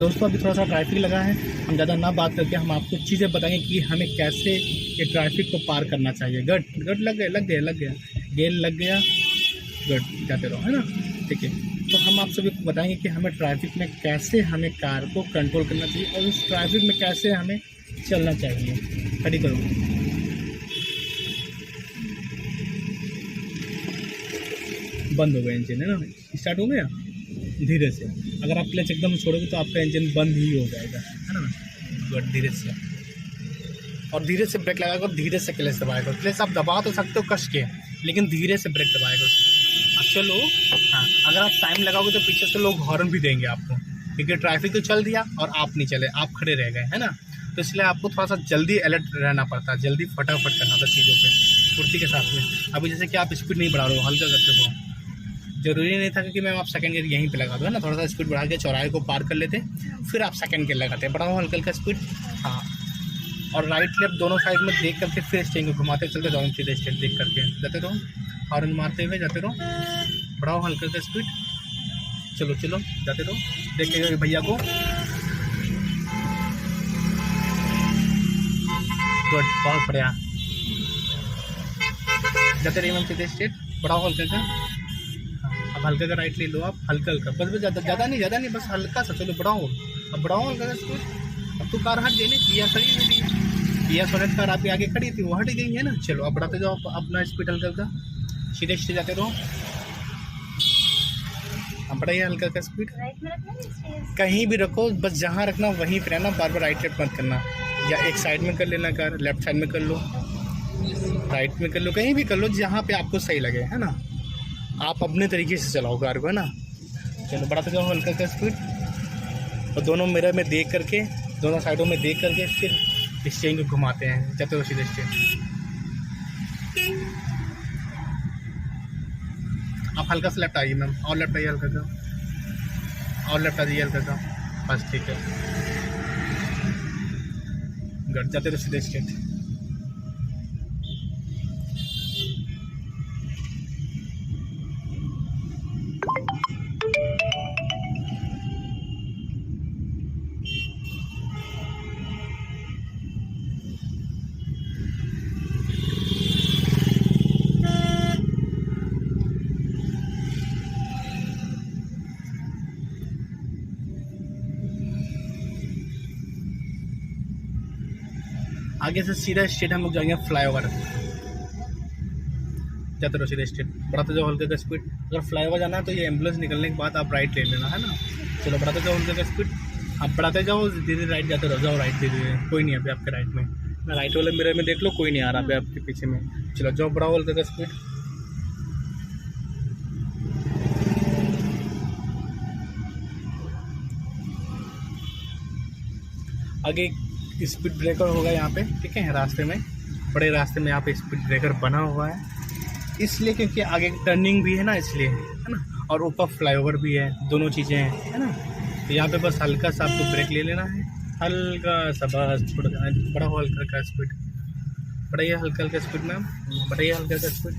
दोस्तों अभी थोड़ा सा ट्रैफिक लगा है। हम ज़्यादा ना बात करके हम आपको चीज़ें बताएंगे कि हमें कैसे ये ट्रैफिक को पार करना चाहिए। गट गट लग गया गेल लग गया गट जाते रहो, है ना। ठीक है, तो हम आप सभी को बताएंगे कि हमें ट्रैफिक में कैसे हमें कार को कंट्रोल करना चाहिए और उस ट्रैफिक में कैसे हमें चलना चाहिए। खड़ी करो। बंद हो गया इंजन, है ना। स्टार्ट हो गया धीरे से। अगर आप क्लच एकदम छोड़ोगे तो आपका इंजन बंद ही हो जाएगा, है ना। बट धीरे से, और धीरे से ब्रेक लगाकर धीरे से क्लच दबाएगा। क्लच आप दबा तो सकते हो कस के, लेकिन धीरे से ब्रेक दबाएगा। अब चलो, हाँ, अगर आप टाइम लगाओगे तो पीछे से लोग हॉर्न भी देंगे आपको, क्योंकि ट्रैफिक तो चल दिया और आप नहीं चले, आप खड़े रह गए, है ना। तो इसलिए आपको थोड़ा सा जल्दी अलर्ट रहना पड़ता है, जल्दी फटाफट करना था चीज़ों पे फुर्ती के साथ में। अभी जैसे कि आप स्पीड नहीं बढ़ा रहे हो, हल्का करते हो। ज़रूरी नहीं था कि मैम आप सेकंड गियर यहीं पे लगा दो, है ना। थोड़ा सा स्पीड बढ़ा के चौराहे को पार कर लेते, फिर आप सेकंड गियर लगाते। बढ़ाओ हल्का हल्का स्पीड, हाँ। और राइट लेफ्ट दोनों साइड में देख करके फिर स्टेरिंग को घुमाते चलते जाओ, सीधे स्टेट देख करके जाते रहो, हॉर्न मारते हुए जाते रहो। बढ़ाओ हल्का हल्का स्पीड, चलो चलो जाते रहो, देखिएगा भैया को। गुड, बहुत बढ़िया। जाते रहिए मैम सीधे स्टेट। बढ़ाओ हल्का का, अब हल्का का राइट ले लो आप, हल्का हल्का, बस ज़्यादा नहीं, बस हल्का सा। चलो बढ़ाओ, अब बढ़ाओ हल्का का स्पीड। अब तो कार हट गई, नहीं पिया खड़ी हुई थी, पिया सोनेट कार आपकी आगे खड़ी थी, वो हट गई, है ना। चलो अब बढ़ाते जाओ अपना स्पीड हल्का हल्का, सीधे सीधे जाते रहो। अब बढ़ाइए हल्का का स्पीड, कहीं भी रखो, बस जहाँ रखना वहीं पर रहना, बार बार राइट लेफ्ट मत करना। या एक साइड में कर लेना कार, लेफ्ट साइड में कर लो, राइट में कर लो, कहीं भी कर लो जहाँ पे आपको सही लगे, है ना। आप अपने तरीके से चलाओ कार को, है ना। चलो बढ़ाते जाओ हल्का का स्पीड, और दोनों मिरर में देख करके, दोनों साइडों में देख करके फिर स्टेरिंग को घुमाते हैं, जाते हो सीधे स्टेरिंग। आप हल्का से लेफ्ट आइए मैम, और लेफ्ट आइए हल्का का, और लेफ्ट आ जाइए हल्का का, बस ठीक है। गट, जाते रहो सीधे स्टेट। आगे से सीधा स्ट्रेट हम लोग जाएंगे फ्लाईओवर, जाते रहो सीधे स्ट्रेट। बढ़ाते जाओ हल्के का स्पीड। अगर फ्लाईओवर जाना है तो ये एम्बुलेंस निकलने के बाद आप राइट ले लेना, है ना। चलो बढ़ाते जाओ हल्के का स्पीड, आप बढ़ाते जाओ धीरे राइट जाते रहो, जाओ राइट धीरे, कोई नहीं है अभी आपके राइट में, राइट वाले मिरर में देख लो, कोई नहीं आ रहा अभी आपके पीछे में। चलो जाओ बढ़ाओ हल्के का स्पीड। आगे स्पीड ब्रेकर होगा यहाँ पे, ठीक है, रास्ते में, बड़े रास्ते में यहाँ पे स्पीड ब्रेकर बना हुआ है, इसलिए क्योंकि आगे टर्निंग भी है ना, इसलिए, है ना। और ऊपर फ्लाईओवर भी है, दोनों चीज़ें हैं, है ना। तो यहाँ पे बस हल्का सा आपको ब्रेक ले लेना है, हल्का सा, बस छोड़ देना है। बड़ा हो हल्का हल्का स्पीड, बढ़ाइए हल्का हल्का स्पीड मैम, बढ़ाइए हल्का हल्का स्पीड,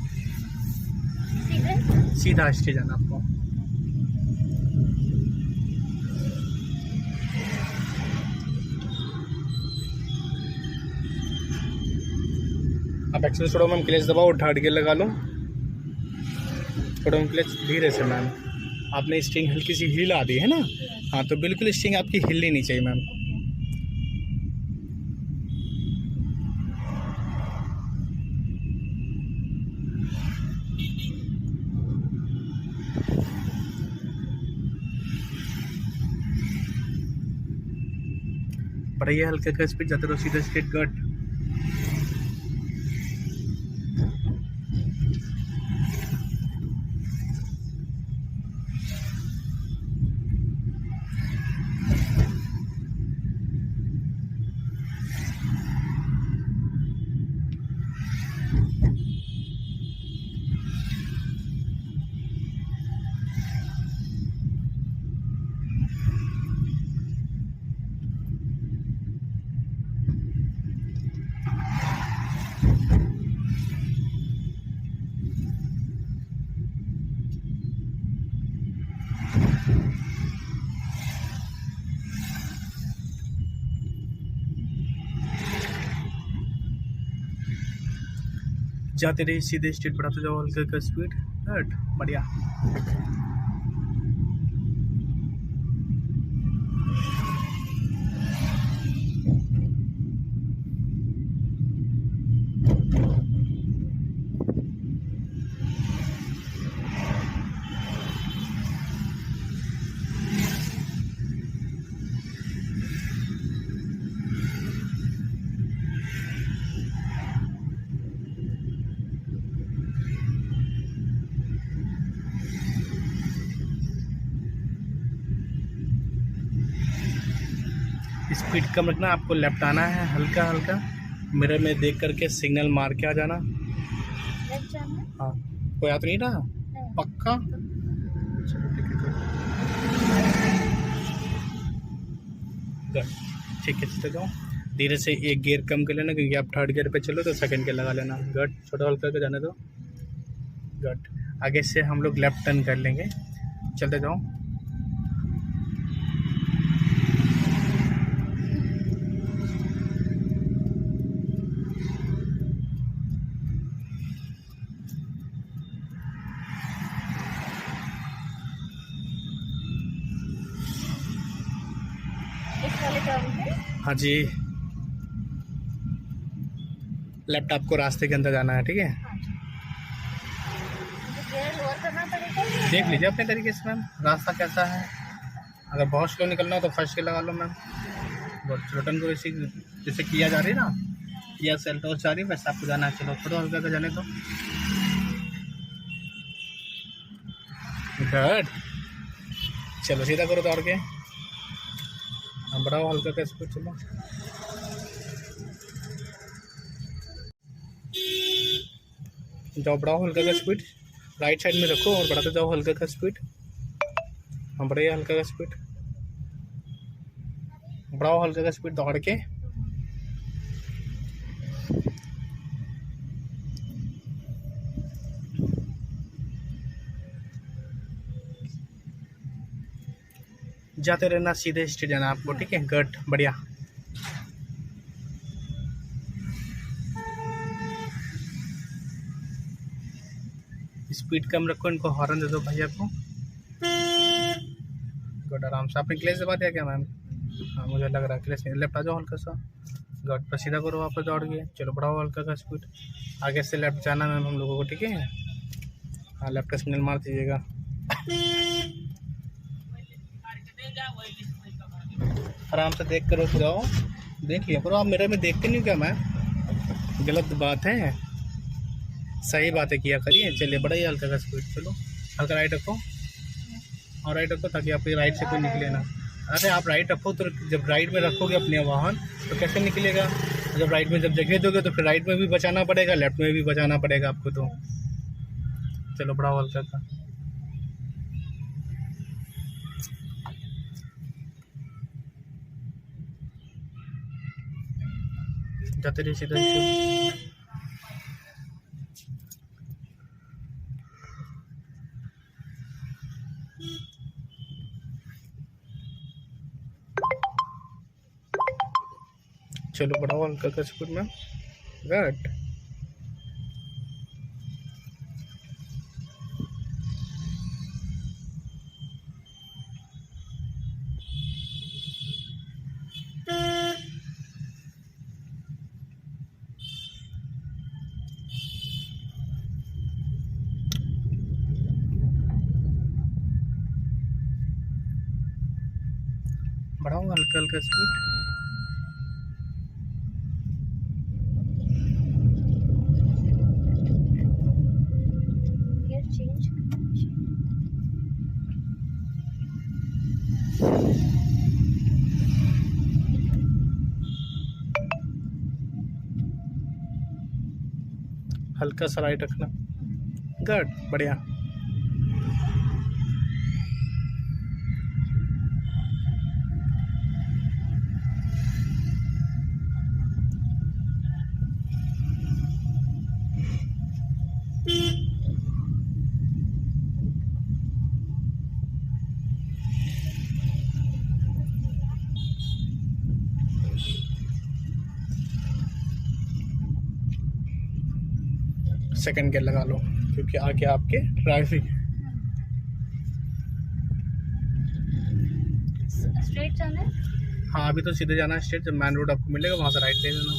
सीधा स्टे जाना आपको। आप एक्सेल छोड़ो मैम, क्लच दबाओ, थर्ड गियर लगा लो, छोड़ो मैम क्लच धीरे से मैम। आपने स्टिंग हल्की सी हिला दी, है ना। हाँ, तो बिल्कुल स्टिंग आपकी हिलनी नहीं चाहिए मैम। बढ़ाइए हल्का का स्पीड, जाते रहो सीधा स्ट्रेट गट। जाते रहिए सीधे स्ट्रेट, बढ़ाते जाओ हल्का हल्का स्पीड। गुड, बढ़िया। स्पीड कम रखना, आपको लेफ्ट आना है हल्का हल्का, मिरर में देख करके सिग्नल मार के आ जाना। लेफ्ट जाना है? हाँ, कोई याद नहीं रहा? नहीं। पक्का? चलो ठीक है, गुड, ठीक है, चलते जाओ। धीरे से एक गियर कम कर लेना, क्योंकि आप थर्ड गियर पे चलो तो सेकंड गियर लगा लेना। गुड, छोटा हल्का करके जाने दो। गुड, आगे से हम लोग लेफ्ट टर्न कर लेंगे, चलते जाओ। इस वाले टर्न पे? हाँ जी, लेफ्ट आपको रास्ते के अंदर जाना है, ठीक है? हाँ जी। मुझे गियर लोअर करना पड़ेगा? देख लीजिए अपने तरीके से मैम, रास्ता कैसा है। अगर बहुत स्लो निकलना हो तो फर्स्ट के लगा लो मैम। बहुत स्लो टर्न को इसी जैसे किया जा रही है ना, या सेल्टोस जा रही है, वैसे आपको जाना है। चलो थोड़ा हल्का का जाने दो। गुड, चलो सीधा करो दौड़ के, बढ़ाओ हल्का का स्पीड। चलो जाओ, बढ़ाओ हल्का का स्पीड, राइट साइड में रखो और बढ़ाते जाओ हल्का का स्पीड। हाँ, बढ़ाइए हल्का का स्पीड, बढ़ाओ हल्का का स्पीड दौड़ के। जाते रहना, सीधे स्ट्रेट जाना आपको, ठीक है? गुड, बढ़िया। स्पीड कम रखो, इनको हॉर्न दे दो भैया को। गुड, आराम से। आपने क्लेस दबा दिया क्या मैम? हाँ, मुझे लग रहा है क्लेस नहीं। लेफ्ट आ जाओ हल्का सा। गुड, पर सीधा करो वापस दौड़ गए। चलो बढ़ाओ हल्का का स्पीड, आगे से लेफ्ट जाना मैम हम लोगों को, ठीक है? हाँ, लेफ्ट का सिग्नल मार दीजिएगा। आराम से देख कर जाओ, देख लिया करो। आप मेरे में देखते नहीं क्या मैम? गलत बात है, सही बातें किया करिए। चलिए बढ़ाइए हल्का का स्पीड। चलो हल्का राइट रखो, और राइट रखो ताकि आपकी राइट से कोई निकले ना। अरे आप राइट रखो, तो जब राइट में रखोगे अपने वाहन तो कैसे निकलेगा? जब राइट में जब जगह दोगे तो फिर राइट में भी बचाना पड़ेगा, लेफ्ट में भी बचाना पड़ेगा आपको। तो चलो बढ़ाओ हल्का का। जाते रहिए सीधा। चलो बढ़ाओ हल्का का स्पीड में। गुड, बढ़ाओ हल्का हल्का स्पीड। गियर चेंज करना चाहिए। हल्का सा राइट रखना। गुड, बढ़िया। सेकंड गियर लगा लो, क्योंकि आगे आपके ट्रैफिक। स्ट्रेट जाना है। हाँ अभी तो सीधे जाना है स्ट्रेट, जब मेन रोड आपको मिलेगा वहाँ से राइट ले लेना।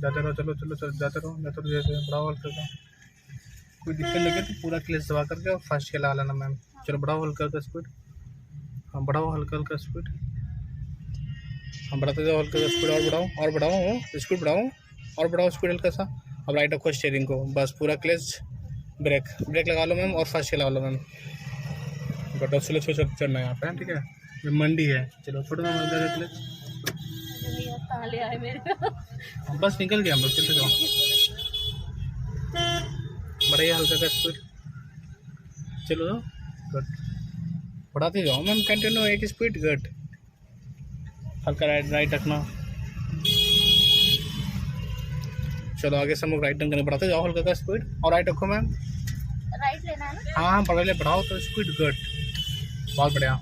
जाते रहो, चलो चलो चलो जाते रहो जैसे बढ़ाओ हल्का का। कोई दिक्कत लगे तो पूरा क्लेच दबा करके और फास्ट चला लेना मैम। चलो बढ़ाओ हल्का हल्का स्पीड। हाँ बढ़ाओ हल्का हल्का स्पीड। हाँ बढ़ाते जाओ हल्का हल्का स्पीड, और बढ़ाओ स्पीड बढ़ाओ और बढ़ाओ स्पीड हल्का सा। अब राइट रखो स्टीयरिंग को, बस पूरा क्लेच ब्रेक लगा लो मैम और फास्ट चला लो मैम। बट स्लो छोड़ चढ़ना है यहाँ पे, ठीक है, ये मंडी है। चलो छोड़ो मैम हल्का क्लेच। भैया कहाँ ले आए मेरे को। बस निकल गया हम लोग, चलते जाओ। बढ़ाइए हल्का का स्पीड, चलो गुड, बढ़ाते जाओ मैम कंटिन्यू एक स्पीड, गुड। हल्का राइट रखना। चलो आगे से हम लोग राइट टर्न करने, बढ़ाते जाओ हल्का का स्पीड और राइट रखो मैम। राइट लेना है ना। हाँ बढ़ा ले, बढ़ाओ तो स्पीड, गुड, बहुत बढ़िया।